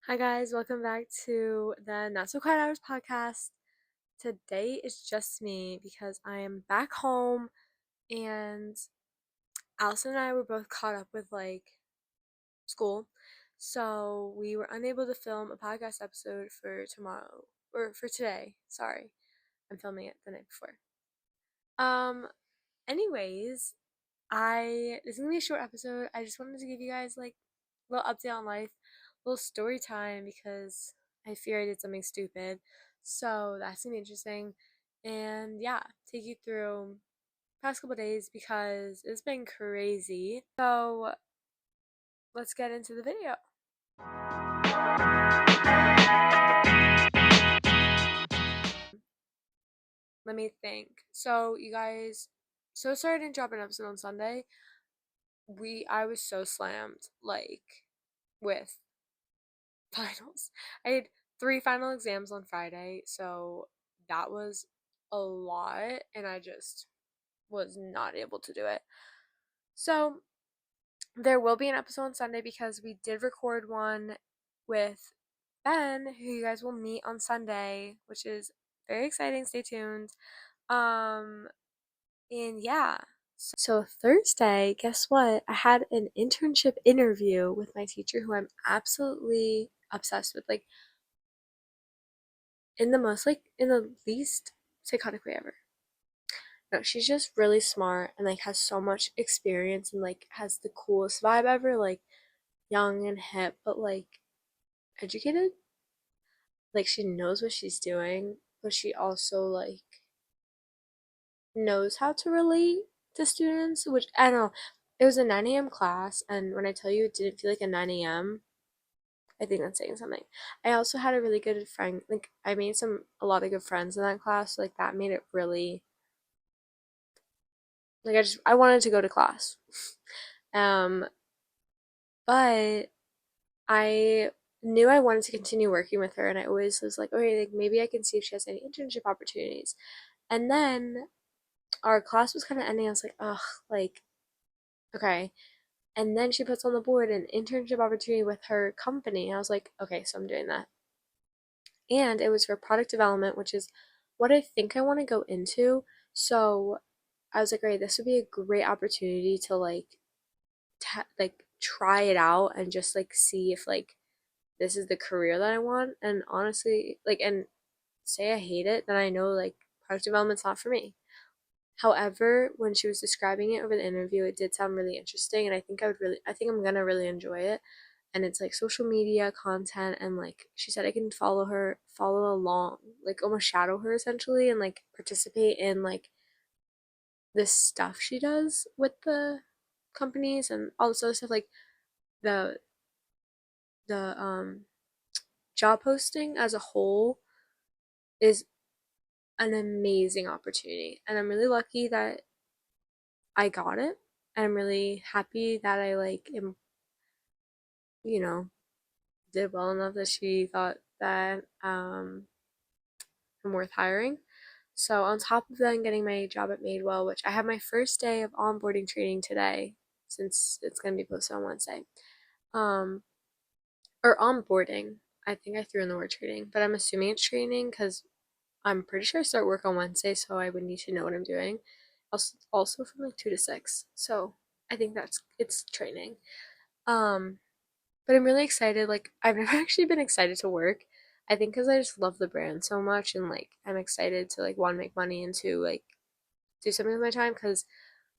Hi guys, welcome back to the Not So Quiet Hours podcast. Today is just me because I am back home and Allison and I were both caught up with school. So we were unable to film a podcast episode for tomorrow or for today. Sorry. I'm filming it the night before. Um anyways, this is gonna be a short episode. I just wanted to give you guys a little update on life, a little story time because I fear I did something stupid. So that's gonna be interesting. And yeah, take you through past couple days because it's been crazy. So let's get into the video. Let me think. So you guys, so sorry I didn't drop an episode on Sunday. I was so slammed with finals. I had three final exams on Friday, so that was a lot, and I just was not able to do it. So there will be an episode on Sunday because we did record one with Ben, who you guys will meet on Sunday, which is very exciting. Stay tuned. Um, and yeah. So Thursday, guess what? I had an internship interview with my teacher who I'm absolutely obsessed with. In the least psychotic way ever. No, she's just really smart and has so much experience and has the coolest vibe ever, young and hip, but educated. She knows what she's doing, but she also knows how to relate to students, which I don't know. It was a 9 a.m. class, and when I tell you it didn't feel like a 9 a.m., I think that's saying something. I also had a really good friend, I made a lot of good friends in that class, so that made it really I wanted to go to class. Um, but I knew I wanted to continue working with her, and I always was like, okay, maybe I can see if she has any internship opportunities. And then our class was kind of ending. I was like, ugh, okay. And then she puts on the board an internship opportunity with her company. And I was like, okay, so I'm doing that. And it was for product development, which is what I think I want to go into. So I was like, great, this would be a great opportunity to try it out and just see if this is the career that I want. And honestly, and say I hate it, then I know product development's not for me. However, when she was describing it over the interview, it did sound really interesting, and I think I'm gonna really enjoy it. And it's social media content, and she said I can follow along, almost shadow her essentially, and participate in this stuff she does with the companies and all this other stuff, the the job posting as a whole is an amazing opportunity, and I'm really lucky that I got it, and I'm really happy that I am, you know, did well enough that she thought that I'm worth hiring. So on top of that, I'm getting my job at Madewell, which I have my first day of onboarding training today, since it's gonna be posted on Wednesday. Um, or onboarding. I think I threw in the word training, but I'm assuming it's training because I'm pretty sure I start work on Wednesday, so I would need to know what I'm doing. Also from 2 to 6. So I think it's training. Um, but I'm really excited. I've never actually been excited to work. I think because I just love the brand so much, and I'm excited to want to make money and to do something with my time because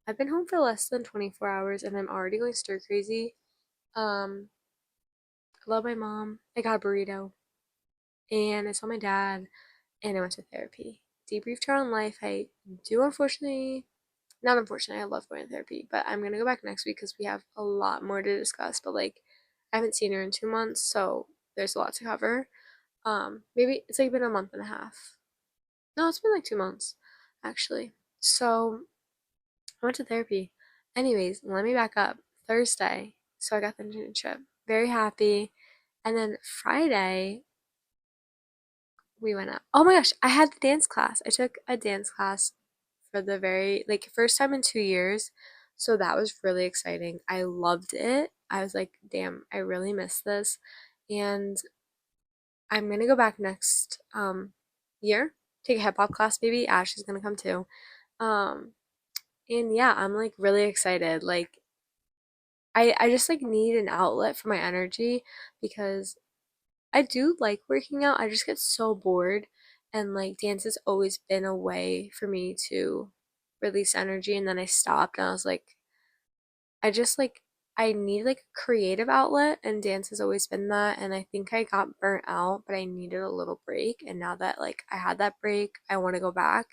I've been home for less than 24 hours and I'm already going stir crazy. Um, I love my mom. I got a burrito and I saw my dad and I went to therapy. Debriefed her on life. I do unfortunately, not unfortunately, I love going to therapy, but I'm gonna go back next week because we have a lot more to discuss. But I haven't seen her in 2 months, so there's a lot to cover. Maybe it's been a month and a half. No, it's been 2 months, actually. So I went to therapy. Anyways, let me back up. Thursday, so I got the internship. Very happy. And then Friday, we went out. Oh my gosh, I had the dance class. I took a dance class for the very first time in 2 years. So that was really exciting. I loved it. I was like, damn, I really miss this. and I'm gonna go back next year, take a hip hop class maybe. Ash is gonna come too. Um, and yeah, I'm like really excited. Like I just like need an outlet for my energy because I do like working out. I just get so bored, and like dance has always been a way for me to release energy, and then I stopped and I was like I just like I need like a creative outlet, and dance has always been that, and I think I got burnt out, but I needed a little break, and now that like I had that break, I want to go back.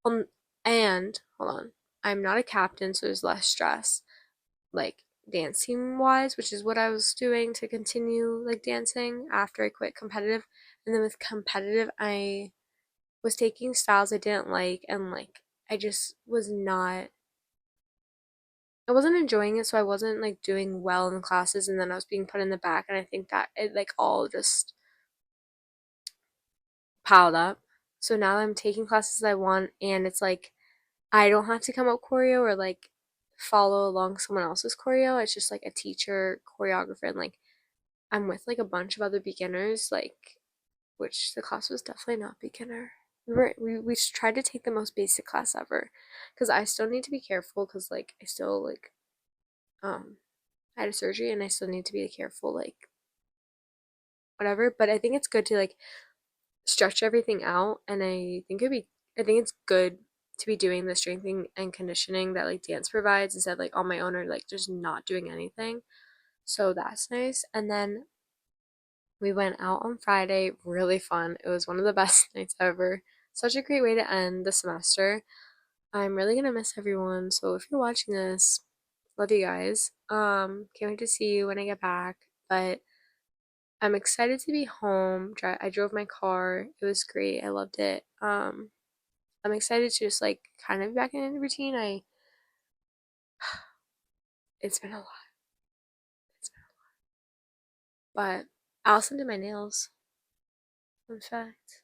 Um and hold on. I'm not a captain, so there's less stress like dance team wise, which is what I was doing to continue like dancing after I quit competitive. And then with competitive, I was taking styles I didn't like, and like I just was not I wasn't enjoying it, so I wasn't like doing well in the classes, and then I was being put in the back, and I think that it like all just piled up. So now I'm taking classes I want, and it's like I don't have to come up choreo or like follow along someone else's choreo. It's just like a teacher, choreographer, and like I'm with like a bunch of other beginners, like which the class was definitely not beginner. We tried to take the most basic class ever, because I still need to be careful because like I still like um I had a surgery and I still need to be careful like whatever. But I think it's good to like stretch everything out, and I think it's good to be doing the strengthening and conditioning that like dance provides instead of like on my own or like just not doing anything. So that's nice. And then we went out on Friday, really fun. It was one of the best nights ever. Such a great way to end the semester. I'm really gonna miss everyone. So if you're watching this, love you guys. Can't wait to see you when I get back. But I'm excited to be home. I drove my car. It was great. I loved it. I'm excited to just like kind of be back in the routine. I It's been a lot. It's been, but I also did my nails. In fact.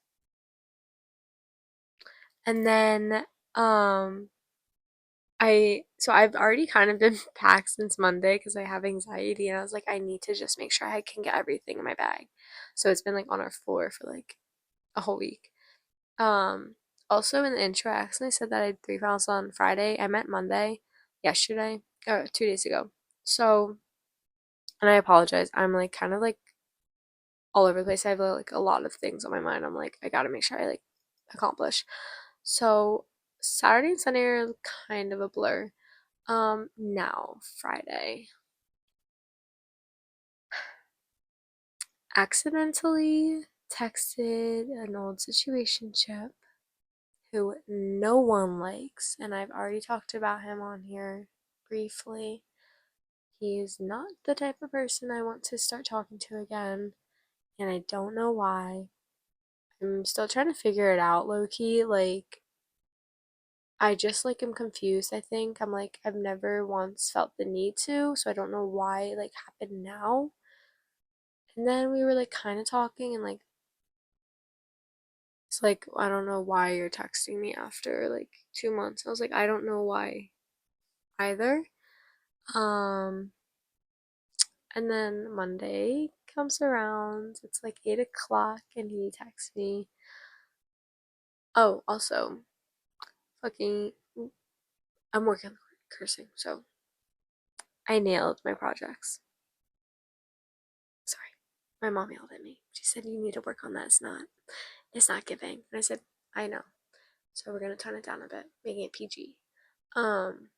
And then I've already kind of been packed since Monday because I have anxiety, and I was like I need to just make sure I can get everything in my bag. So it's been like on our floor for like a whole week. Um Also in the intro I accidentally said that I had 3 finals on Friday. I meant Monday, yesterday, or 2 days ago. So, and I apologize. I'm like kind of like all over the place. I have like a lot of things on my mind. I'm like I gotta make sure I like accomplish. So Saturday and Sunday are kind of a blur. Now Friday, accidentally texted an old situationship who no one likes, and I've already talked about him on here briefly. He's not the type of person I want to start talking to again, and I don't know why. I'm still trying to figure it out, low key. Like, I just like am confused, I think. I'm like, I've never once felt the need to, so I don't know why it like happened now. And then we were like kind of talking, and like it's like, I don't know why you're texting me after like 2 months. I was like, I don't know why either. Um, and then Monday comes around. It's like 8 o'clock, and he texts me. Oh, also, fucking, I'm working on cursing, so I nailed my projects. Sorry, my mom yelled at me. She said you need to work on that. It's not giving. And I said, I know. So we're gonna tone it down a bit, making it PG. Um,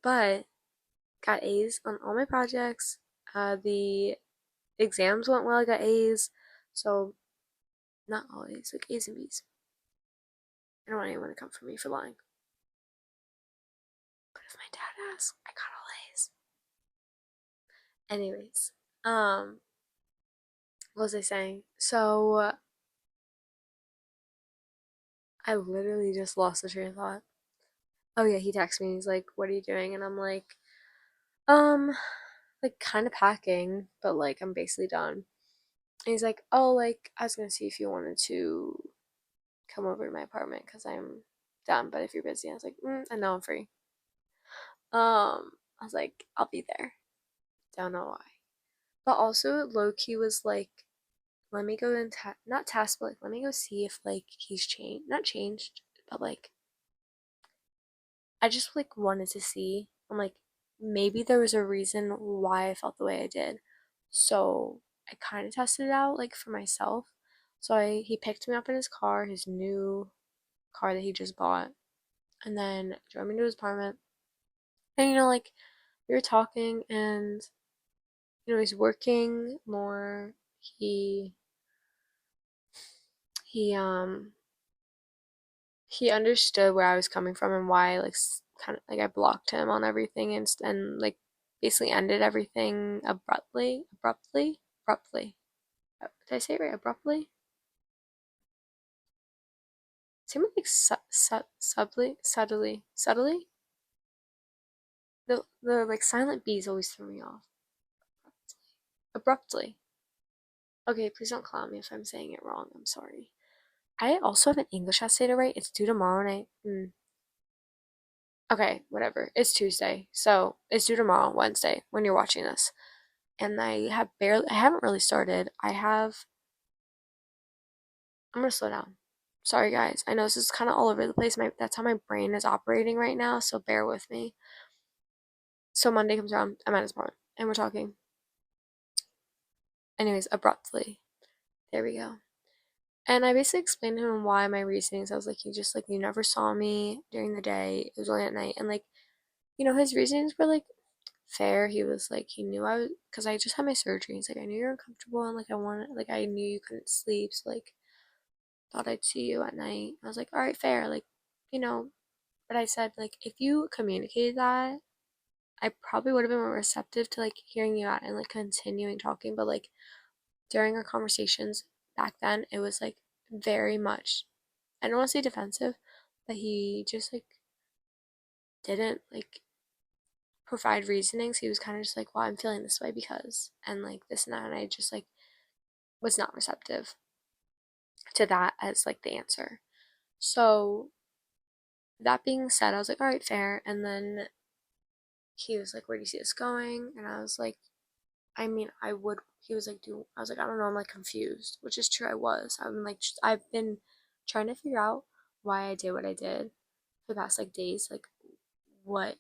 but got A's on all my projects. The exams went well. I got A's. So, not all A's, like A's and B's. I don't want anyone to come for me for lying. But if my dad asks, I got all A's. Anyways, what was I saying? So, I literally just lost the train of thought. Oh yeah, he texted me. He's like, "What are you doing?" And I'm um, like kind of packing, but like I'm basically done. And he's like, "Oh, like I was gonna see if you wanted to come over to my apartment because I'm done. But if you're busy," I was like, "I know I'm free." I was like, "I'll be there." Don't know why, But also low key was like, let me go and not test, but like let me go see if like he's changed, not changed, but like I just like wanted to see. I'm like, maybe there was a reason why I felt the way I did. So I kind of tested it out like for myself. So he picked me up in his car, his new car that he just bought, and then drove me to his apartment. And like we were talking, and he's working more. He he he understood where I was coming from and why like kind of like I blocked him on everything and like basically ended everything abruptly. Did I say it right? Abruptly? Same with like subtly. The like silent B's always throw me off. Abruptly. Okay, please don't clown me if I'm saying it wrong. I'm sorry. I also have an English essay to write. It's due tomorrow, and okay, whatever. It's Tuesday, so it's due tomorrow, Wednesday, when you're watching this. And I haven't really started. I'm gonna slow down. Sorry, guys. I know this is kind of all over the place. That's how my brain is operating right now, so bear with me. So Monday comes around, I'm at his apartment, and we're talking. Anyways, abruptly. There we go. And I basically explained to him why my reasonings. I was like, you never saw me during the day. It was only at night. And like, his reasonings were like fair. He was like, he knew I was, because I just had my surgery. He's like, I knew you were uncomfortable and like, I knew you couldn't sleep. So like, thought I'd see you at night. I was like, all right, fair. Like, you know, but I said, like, if you communicated that, I probably would have been more receptive to like hearing you out and like continuing talking. But like, during our conversations back then, it was like very much, I don't want to say defensive, but he just like didn't like provide reasonings. He was kind of just like, well, I'm feeling this way because, and like this and that. And I just like was not receptive to that as like the answer. So that being said, I was like, all right, fair. And then he was like, where do you see this going? And I was like, I mean, I would. He was like, I was like, I don't know. I'm like confused, which is true. I was. I'm like, I've been trying to figure out why I did what I did for the past like days. Like, what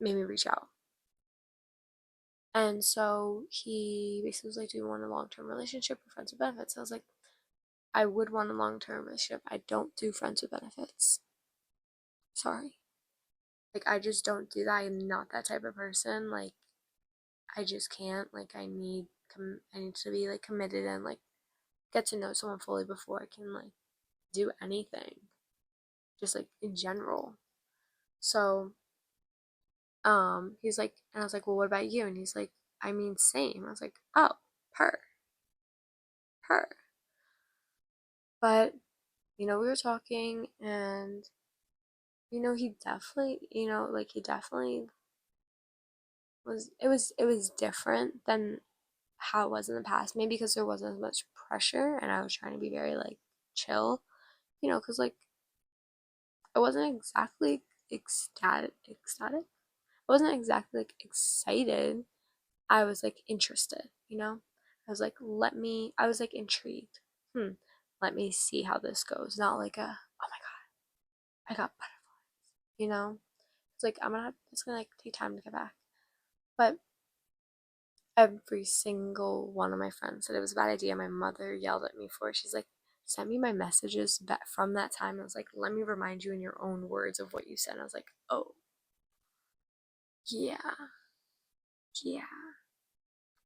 made me reach out. And so he basically was like, do you want a long term relationship or friends with benefits? I was like, I would want a long term relationship. I don't do friends with benefits. Sorry. Like, I just don't do that. I'm not that type of person. Like, I just can't. Like, I need to be like committed and like get to know someone fully before I can like do anything. Just like in general. So, he's like, and I was like, well, what about you? And he's like, I mean, same. I was like, oh, per, per. But we were talking, and he definitely, like he definitely it was different than how it was in the past. Maybe because there wasn't as much pressure, and I was trying to be very like chill, because like I wasn't exactly ecstatic. I wasn't exactly like excited. I was like interested. I was like, I was like intrigued. Let me see how this goes. Not like oh my god, I got you know? It's like it's gonna like take time to get back. But every single one of my friends said it was a bad idea. My mother yelled at me for it. She's like, send me my messages back from that time. I was like, let me remind you in your own words of what you said. And I was like, oh, yeah, yeah.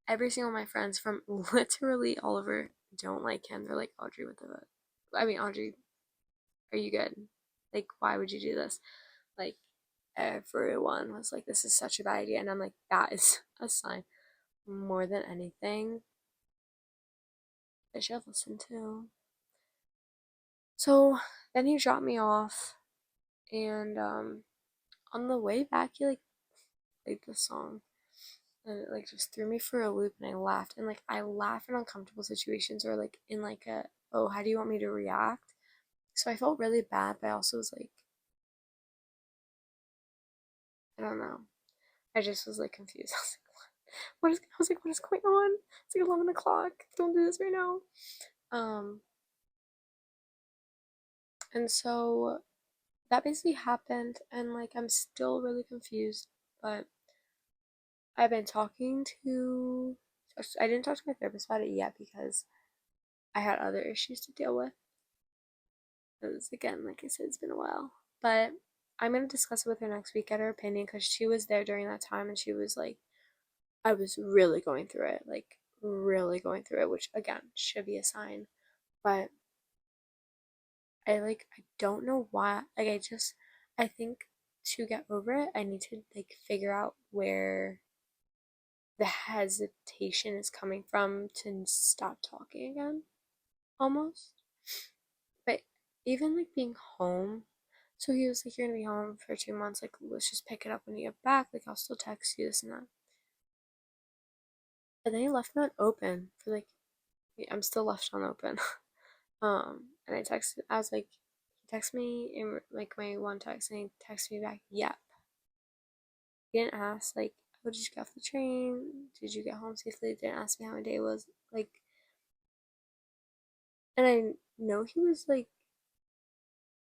Every single one of my friends from literally all over don't like him. They're like, Audrey, what the fuck? I mean, Audrey, are you good? Like, why would you do this? Like, everyone was like, this is such a bad idea. And I'm like, that is a sign more than anything I should have listened to. So then he dropped me off, and on the way back, he like played the song, and it like just threw me for a loop, and I laughed. And like I laugh in uncomfortable situations, or like in like a, oh, how do you want me to react? So I felt really bad, but I also was like, I don't know. I just was like confused. I was like, what? I was like, what is going on? It's like 11 o'clock. Don't do this right now. Um, and so that basically happened, and like I'm still really confused, but I've been talking to, I didn't talk to my therapist about it yet because I had other issues to deal with. Because again, like I said, it's been a while. But I'm gonna discuss it with her next week, get her opinion, because she was there during that time and she was like, I was really going through it, like really going through it, which again should be a sign. But I don't know why. Like I think to get over it, I need to like figure out where the hesitation is coming from to stop talking again, almost. But even like being home, so he was like, "You're gonna be home for 2 months. Like, let's just pick it up when you get back. Like, I'll still text you this and that." And then he left me on open for like, I'm still left on open. And I texted. I was like, he texted me in like my one text, and he texted me back, "Yep." He didn't ask like, "Oh, did you get off the train? Did you get home safely?" He didn't ask me how my day was. Like, and I know he was like,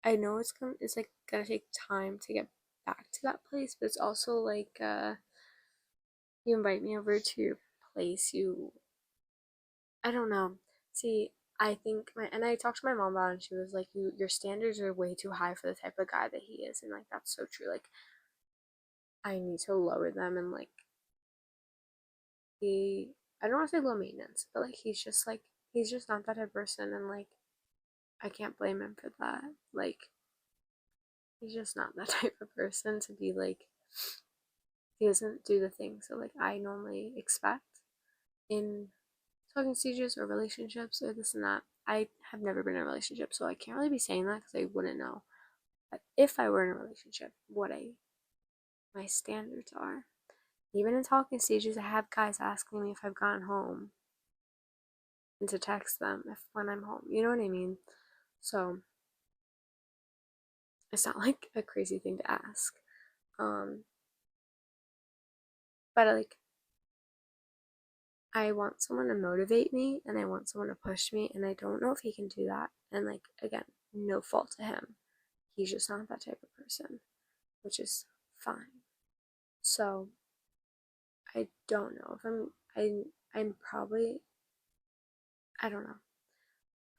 I know it's like gonna take time to get back to that place, but it's also like you invite me over to your place, I don't know. See, I think my and I talked to my mom about it and she was like, your standards are way too high for the type of guy that he is, and like that's so true. Like I need to lower them, and like he I don't want to say low maintenance, but like he's just not that type of person, and like I can't blame him for that. Like he's just not that type of person to be like he doesn't do the things that like I normally expect in talking stages or relationships or this and that. I have never been in a relationship, so I can't really be saying that because I wouldn't know. But if I were in a relationship, what my standards are. Even in talking stages, I have guys asking me if I've gotten home and to text them if when I'm home. You know what I mean? So it's not like a crazy thing to ask. Um, but like I want someone to motivate me and I want someone to push me, and I don't know if he can do that. And like again, no fault to him. He's just not that type of person, which is fine. So I don't know if I'm probably I don't know.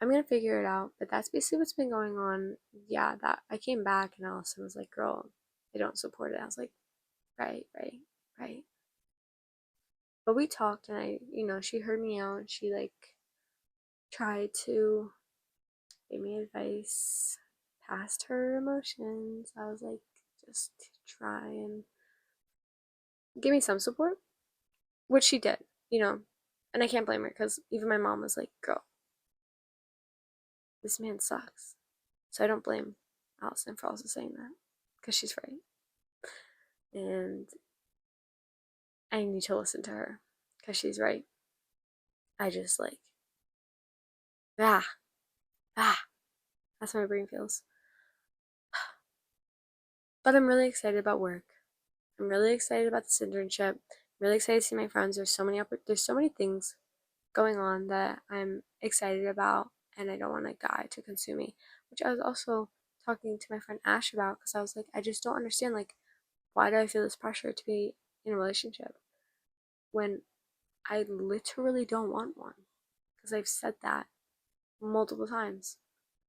I'm gonna figure it out, but that's basically what's been going on. Yeah, that I came back and Allison was like, "Girl, I don't support it." I was like, "Right, right, right." But we talked, and she heard me out, and she like tried to give me advice past her emotions. I was like, just try and give me some support, which she did, you know. And I can't blame her because even my mom was like, "Girl, this man sucks." So I don't blame Allison for also saying that because she's right. And I need to listen to her because she's right. I just like, ah, ah, that's how my brain feels. But I'm really excited about work. I'm really excited about this internship. I'm really excited to see my friends. There's so many things going on that I'm excited about, and I don't want a guy to consume me. Which I was also talking to my friend Ash about because I was like, I just don't understand. Like, why do I feel this pressure to be in a relationship when I literally don't want one? Because I've said that multiple times.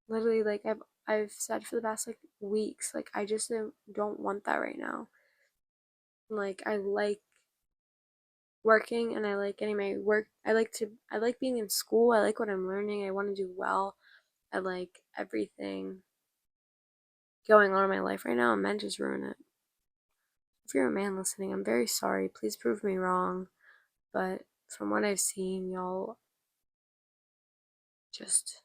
Literally, like I've said for the past like weeks, like I just don't want that right now. Like I like working and I like getting my work. I like being in school. I like what I'm learning. I want to do well. I like everything going on in my life right now, and men just ruin it. If you're a man listening, I'm very sorry. Please prove me wrong. But from what I've seen, y'all just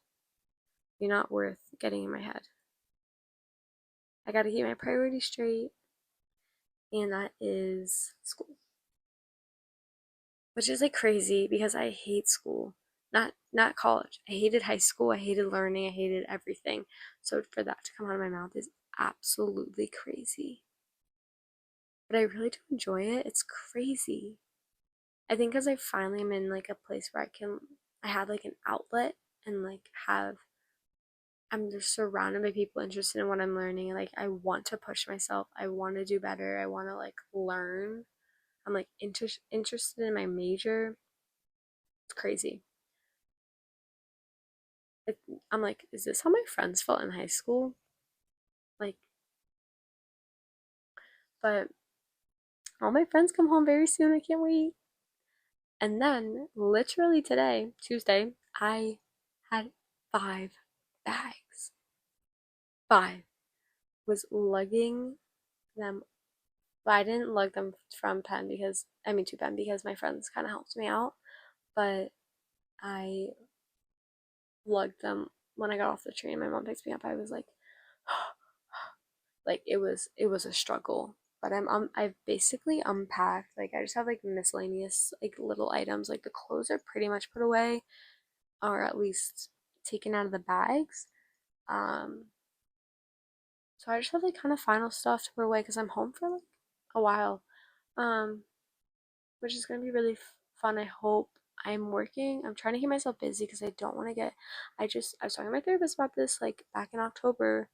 you're not worth getting in my head. I gotta keep my priorities straight, and that is school. Which is like crazy because I hate school. Not college. I hated high school. I hated learning. I hated everything. So for that to come out of my mouth is absolutely crazy. But I really do enjoy it. It's crazy. I think because I finally am in like a place where I have like an outlet and like I'm just surrounded by people interested in what I'm learning. And like, I want to push myself. I want to do better. I want to like learn. I'm like interested in my major. It's crazy. It, I'm like, is this how my friends felt in high school? Like, but all my friends come home very soon. I can't wait. And then, literally today, Tuesday, I had 5 bags. Five. Was lugging them. But I didn't lug them from Penn because, I mean, to Penn because my friends kind of helped me out. But I lugged them when I got off the train. My mom picked me up. I was like it was a struggle. But I've basically unpacked. Like I just have like miscellaneous like little items. Like the clothes are pretty much put away, or at least taken out of the bags. Um, so I just have like kind of final stuff to put away because I'm home for like a while. Um, which is gonna be really fun. I hope. I'm working. I'm trying to keep myself busy because I don't want to get. I was talking to my therapist about this like back in October.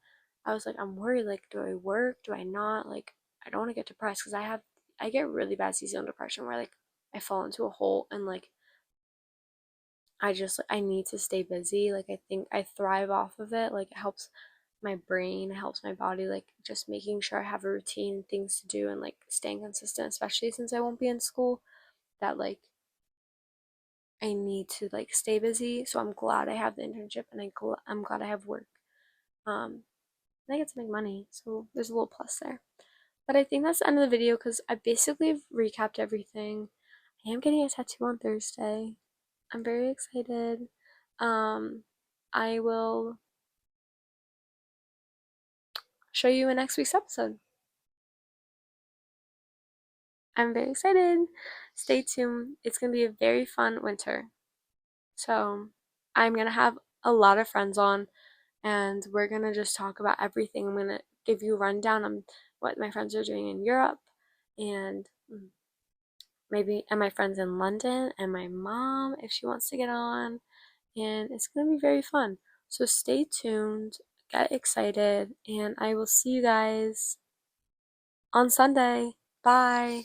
I was like, I'm worried. Like, do I work? Do I not? Like, I don't want to get depressed because I get really bad seasonal depression where like I fall into a hole and like I need to stay busy. Like, I think I thrive off of it. Like, it helps my brain, it helps my body. Like, just making sure I have a routine, things to do, and like staying consistent, especially since I won't be in school. That like I need to like stay busy. So I'm glad I have the internship and I'm glad I have work. And I get to make money. So there's a little plus there. But I think that's the end of the video because I basically recapped everything. I am getting a tattoo on Thursday. I'm very excited. Um, I will show you in next week's episode. I'm very excited. Stay tuned. It's gonna be a very fun winter. So I'm gonna have a lot of friends on and we're gonna just talk about everything. I'm gonna give you a rundown on what my friends are doing in Europe and maybe and my friends in London and my mom if she wants to get on. And it's gonna be very fun. So stay tuned, get excited, and I will see you guys on Sunday. Bye.